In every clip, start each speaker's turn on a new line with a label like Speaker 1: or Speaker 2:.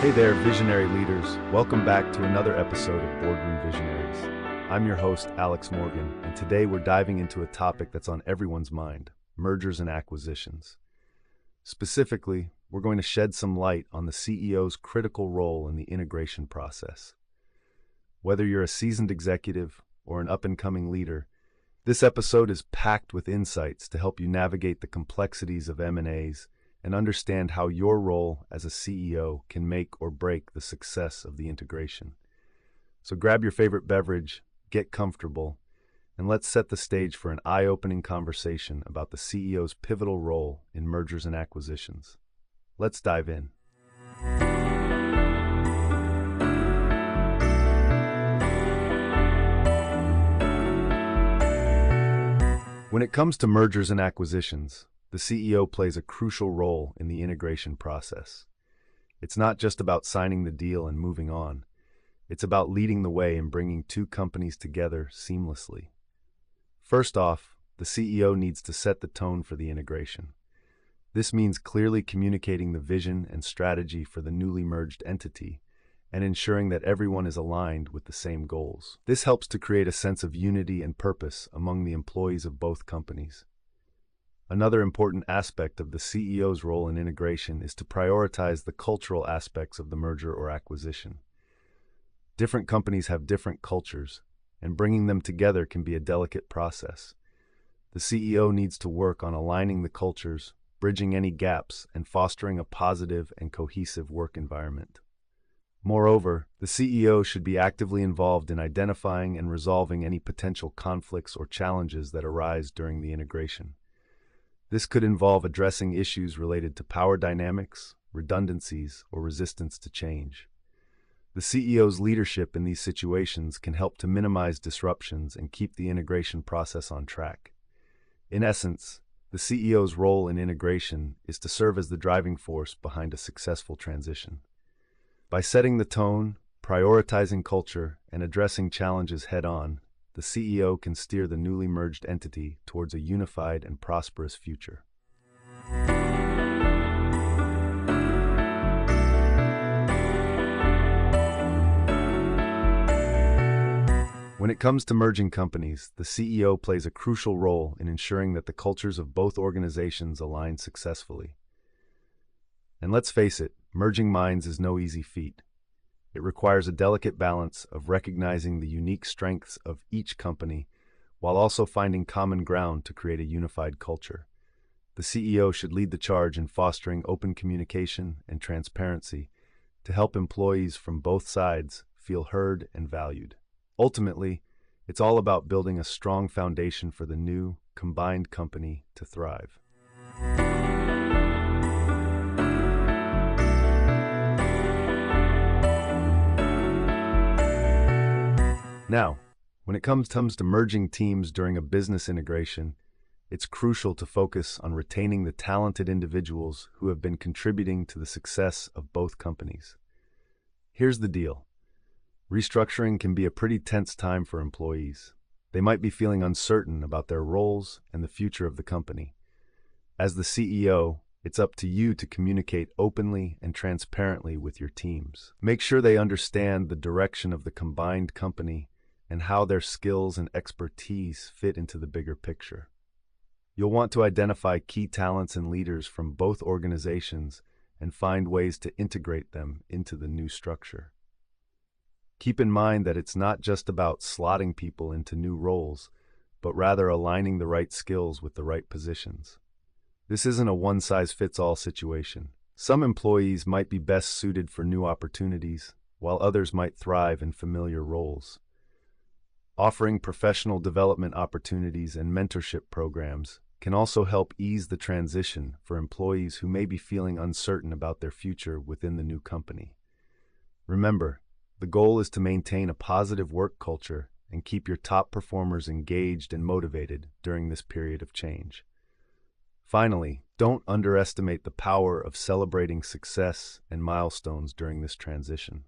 Speaker 1: Hey there, visionary leaders. Welcome back to another episode of Boardroom Visionaries. I'm your host, Alex Morgan, and today we're diving into a topic that's on everyone's mind, mergers and acquisitions. Specifically, we're going to shed some light on the CEO's critical role in the integration process. Whether you're a seasoned executive or an up-and-coming leader, this episode is packed with insights to help you navigate the complexities of M&As and understand how your role as a CEO can make or break the success of the integration. So grab your favorite beverage, get comfortable, and let's set the stage for an eye-opening conversation about the CEO's pivotal role in mergers and acquisitions. Let's dive in. When it comes to mergers and acquisitions, the CEO plays a crucial role in the integration process. It's not just about signing the deal and moving on. It's about leading the way in bringing two companies together seamlessly. First off, the CEO needs to set the tone for the integration. This means clearly communicating the vision and strategy for the newly merged entity and ensuring that everyone is aligned with the same goals. This helps to create a sense of unity and purpose among the employees of both companies. Another important aspect of the CEO's role in integration is to prioritize the cultural aspects of the merger or acquisition. Different companies have different cultures, and bringing them together can be a delicate process. The CEO needs to work on aligning the cultures, bridging any gaps, and fostering a positive and cohesive work environment. Moreover, the CEO should be actively involved in identifying and resolving any potential conflicts or challenges that arise during the integration. This could involve addressing issues related to power dynamics, redundancies, or resistance to change. The CEO's leadership in these situations can help to minimize disruptions and keep the integration process on track. In essence, the CEO's role in integration is to serve as the driving force behind a successful transition. By setting the tone, prioritizing culture, and addressing challenges head-on, the CEO can steer the newly merged entity towards a unified and prosperous future. When it comes to merging companies, the CEO plays a crucial role in ensuring that the cultures of both organizations align successfully. And let's face it, merging minds is no easy feat. It requires a delicate balance of recognizing the unique strengths of each company while also finding common ground to create a unified culture. The CEO should lead the charge in fostering open communication and transparency to help employees from both sides feel heard and valued. Ultimately, it's all about building a strong foundation for the new, combined company to thrive. Now, when it comes to merging teams during a business integration, it's crucial to focus on retaining the talented individuals who have been contributing to the success of both companies. Here's the deal. Restructuring can be a pretty tense time for employees. They might be feeling uncertain about their roles and the future of the company. As the CEO, it's up to you to communicate openly and transparently with your teams. Make sure they understand the direction of the combined company and how their skills and expertise fit into the bigger picture. You'll want to identify key talents and leaders from both organizations and find ways to integrate them into the new structure. Keep in mind that it's not just about slotting people into new roles, but rather aligning the right skills with the right positions. This isn't a one-size-fits-all situation. Some employees might be best suited for new opportunities, while others might thrive in familiar roles. Offering professional development opportunities and mentorship programs can also help ease the transition for employees who may be feeling uncertain about their future within the new company. Remember, the goal is to maintain a positive work culture and keep your top performers engaged and motivated during this period of change. Finally, don't underestimate the power of celebrating success and milestones during this transition.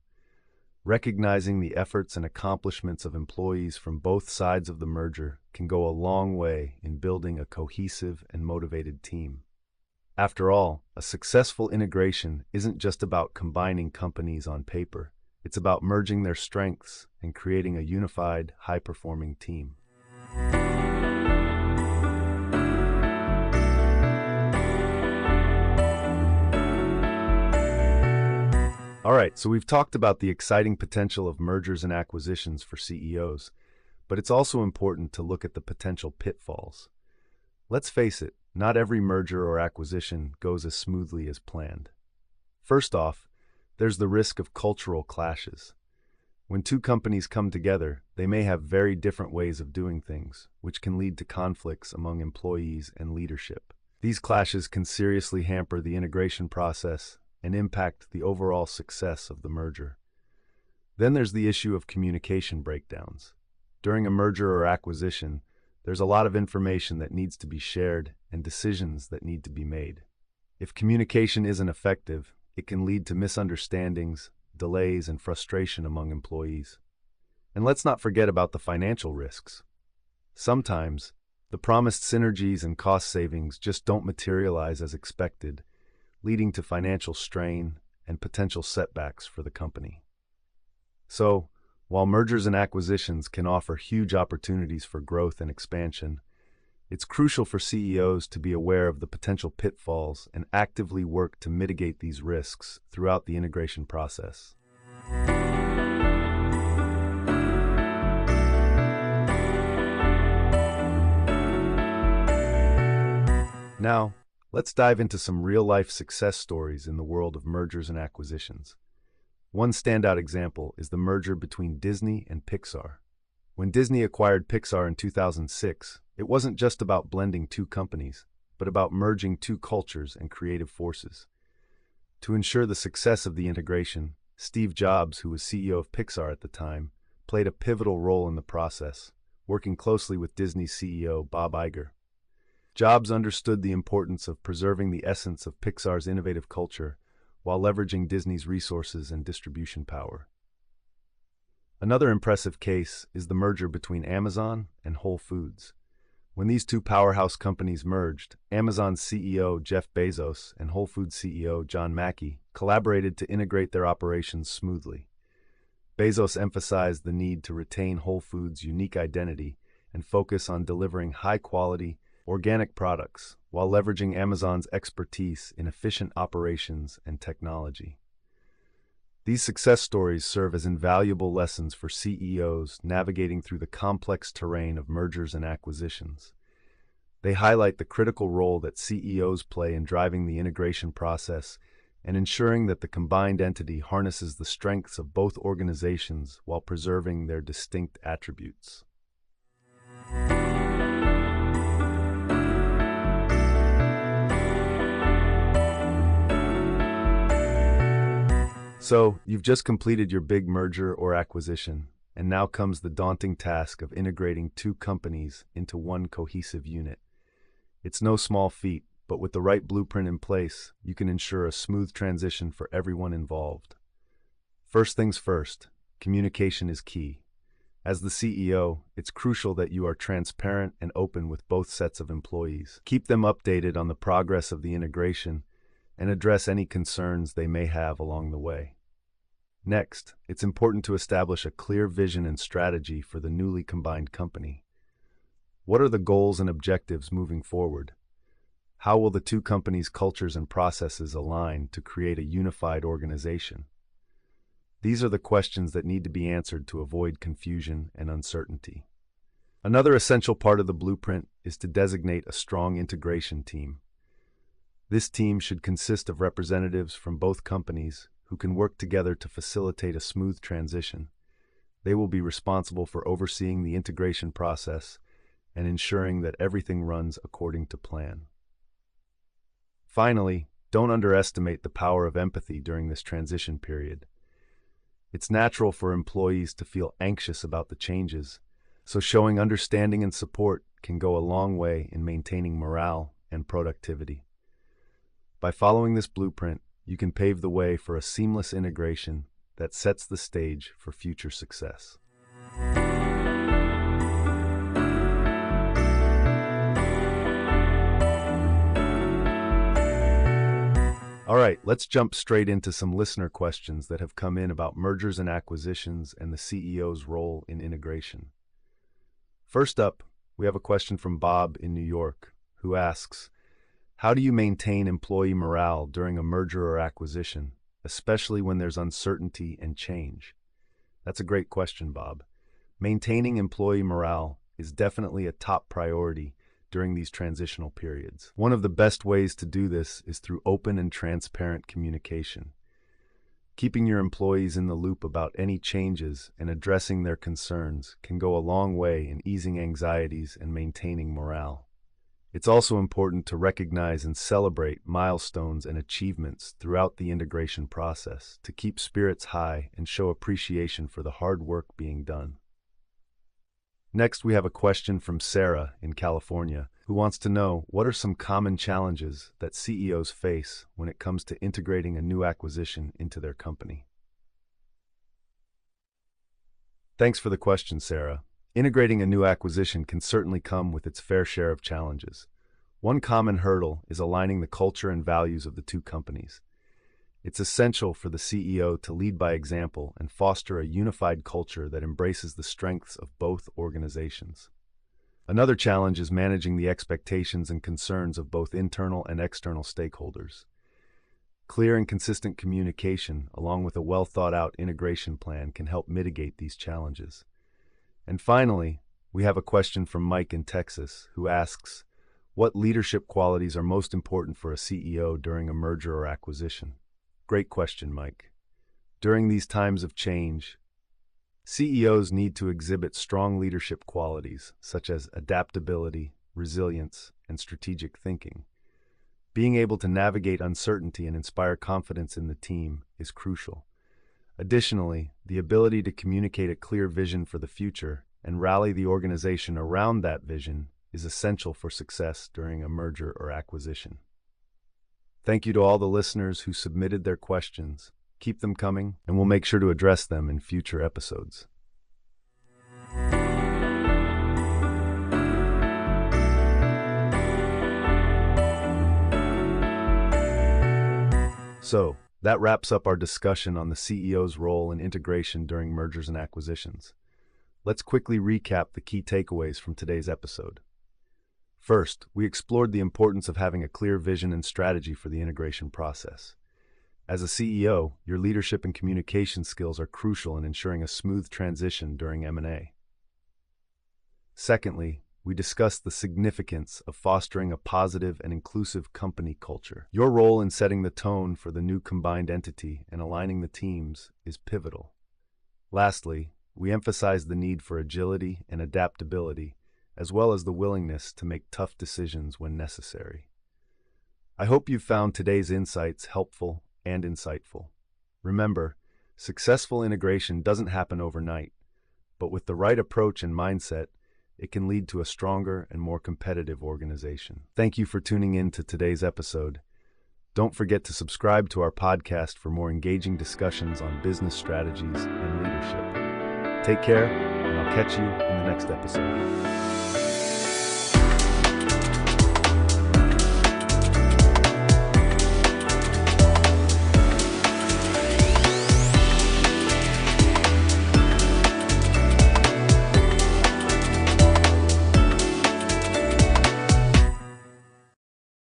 Speaker 1: Recognizing the efforts and accomplishments of employees from both sides of the merger can go a long way in building a cohesive and motivated team. After all, a successful integration isn't just about combining companies on paper. It's about merging their strengths and creating a unified, high-performing team. All right, so we've talked about the exciting potential of mergers and acquisitions for CEOs, but it's also important to look at the potential pitfalls. Let's face it, not every merger or acquisition goes as smoothly as planned. First off, there's the risk of cultural clashes. When two companies come together, they may have very different ways of doing things, which can lead to conflicts among employees and leadership. These clashes can seriously hamper the integration process and impact the overall success of the merger. Then there's the issue of communication breakdowns. During a merger or acquisition, there's a lot of information that needs to be shared and decisions that need to be made. If communication isn't effective, it can lead to misunderstandings, delays, and frustration among employees. And let's not forget about the financial risks. Sometimes, the promised synergies and cost savings just don't materialize as expected, leading to financial strain and potential setbacks for the company. So, while mergers and acquisitions can offer huge opportunities for growth and expansion, it's crucial for CEOs to be aware of the potential pitfalls and actively work to mitigate these risks throughout the integration process. Now, let's dive into some real-life success stories in the world of mergers and acquisitions. One standout example is the merger between Disney and Pixar. When Disney acquired Pixar in 2006, it wasn't just about blending two companies, but about merging two cultures and creative forces. To ensure the success of the integration, Steve Jobs, who was CEO of Pixar at the time, played a pivotal role in the process, working closely with Disney's CEO Bob Iger. Jobs understood the importance of preserving the essence of Pixar's innovative culture while leveraging Disney's resources and distribution power. Another impressive case is the merger between Amazon and Whole Foods. When these two powerhouse companies merged, Amazon's CEO Jeff Bezos and Whole Foods CEO John Mackey collaborated to integrate their operations smoothly. Bezos emphasized the need to retain Whole Foods' unique identity and focus on delivering high-quality, organic products while leveraging Amazon's expertise in efficient operations and technology. These success stories serve as invaluable lessons for CEOs navigating through the complex terrain of mergers and acquisitions. They highlight the critical role that CEOs play in driving the integration process and ensuring that the combined entity harnesses the strengths of both organizations while preserving their distinct attributes. So, you've just completed your big merger or acquisition, and now comes the daunting task of integrating two companies into one cohesive unit. It's no small feat, but with the right blueprint in place, you can ensure a smooth transition for everyone involved. First things first, communication is key. As the CEO, it's crucial that you are transparent and open with both sets of employees. Keep them updated on the progress of the integration and address any concerns they may have along the way. Next, it's important to establish a clear vision and strategy for the newly combined company. What are the goals and objectives moving forward? How will the two companies' cultures and processes align to create a unified organization? These are the questions that need to be answered to avoid confusion and uncertainty. Another essential part of the blueprint is to designate a strong integration team. This team should consist of representatives from both companies who can work together to facilitate a smooth transition. They will be responsible for overseeing the integration process and ensuring that everything runs according to plan. Finally, don't underestimate the power of empathy during this transition period. It's natural for employees to feel anxious about the changes, so showing understanding and support can go a long way in maintaining morale and productivity. By following this blueprint, you can pave the way for a seamless integration that sets the stage for future success. All right, let's jump straight into some listener questions that have come in about mergers and acquisitions and the CEO's role in integration. First up, we have a question from Bob in New York, who asks, how do you maintain employee morale during a merger or acquisition, especially when there's uncertainty and change? That's a great question, Bob. Maintaining employee morale is definitely a top priority during these transitional periods. One of the best ways to do this is through open and transparent communication. Keeping your employees in the loop about any changes and addressing their concerns can go a long way in easing anxieties and maintaining morale. It's also important to recognize and celebrate milestones and achievements throughout the integration process to keep spirits high and show appreciation for the hard work being done. Next, we have a question from Sarah in California, who wants to know what are some common challenges that CEOs face when it comes to integrating a new acquisition into their company. Thanks for the question, Sarah. Integrating a new acquisition can certainly come with its fair share of challenges. One common hurdle is aligning the culture and values of the two companies. It's essential for the CEO to lead by example and foster a unified culture that embraces the strengths of both organizations. Another challenge is managing the expectations and concerns of both internal and external stakeholders. Clear and consistent communication, along with a well-thought-out integration plan, can help mitigate these challenges. And finally, we have a question from Mike in Texas, who asks, what leadership qualities are most important for a CEO during a merger or acquisition? Great question, Mike. During these times of change, CEOs need to exhibit strong leadership qualities such as adaptability, resilience, and strategic thinking. Being able to navigate uncertainty and inspire confidence in the team is crucial. Additionally, the ability to communicate a clear vision for the future and rally the organization around that vision is essential for success during a merger or acquisition. Thank you to all the listeners who submitted their questions. Keep them coming, and we'll make sure to address them in future episodes. So, that wraps up our discussion on the CEO's role in integration during mergers and acquisitions. Let's quickly recap the key takeaways from today's episode. First, we explored the importance of having a clear vision and strategy for the integration process. As a CEO, your leadership and communication skills are crucial in ensuring a smooth transition during M&A. Secondly, we discussed the significance of fostering a positive and inclusive company culture. Your role in setting the tone for the new combined entity and aligning the teams is pivotal. Lastly, we emphasized the need for agility and adaptability, as well as the willingness to make tough decisions when necessary. I hope you've found today's insights helpful and insightful. Remember, successful integration doesn't happen overnight, but with the right approach and mindset, it can lead to a stronger and more competitive organization. Thank you for tuning in to today's episode. Don't forget to subscribe to our podcast for more engaging discussions on business strategies and leadership. Take care, and I'll catch you in the next episode.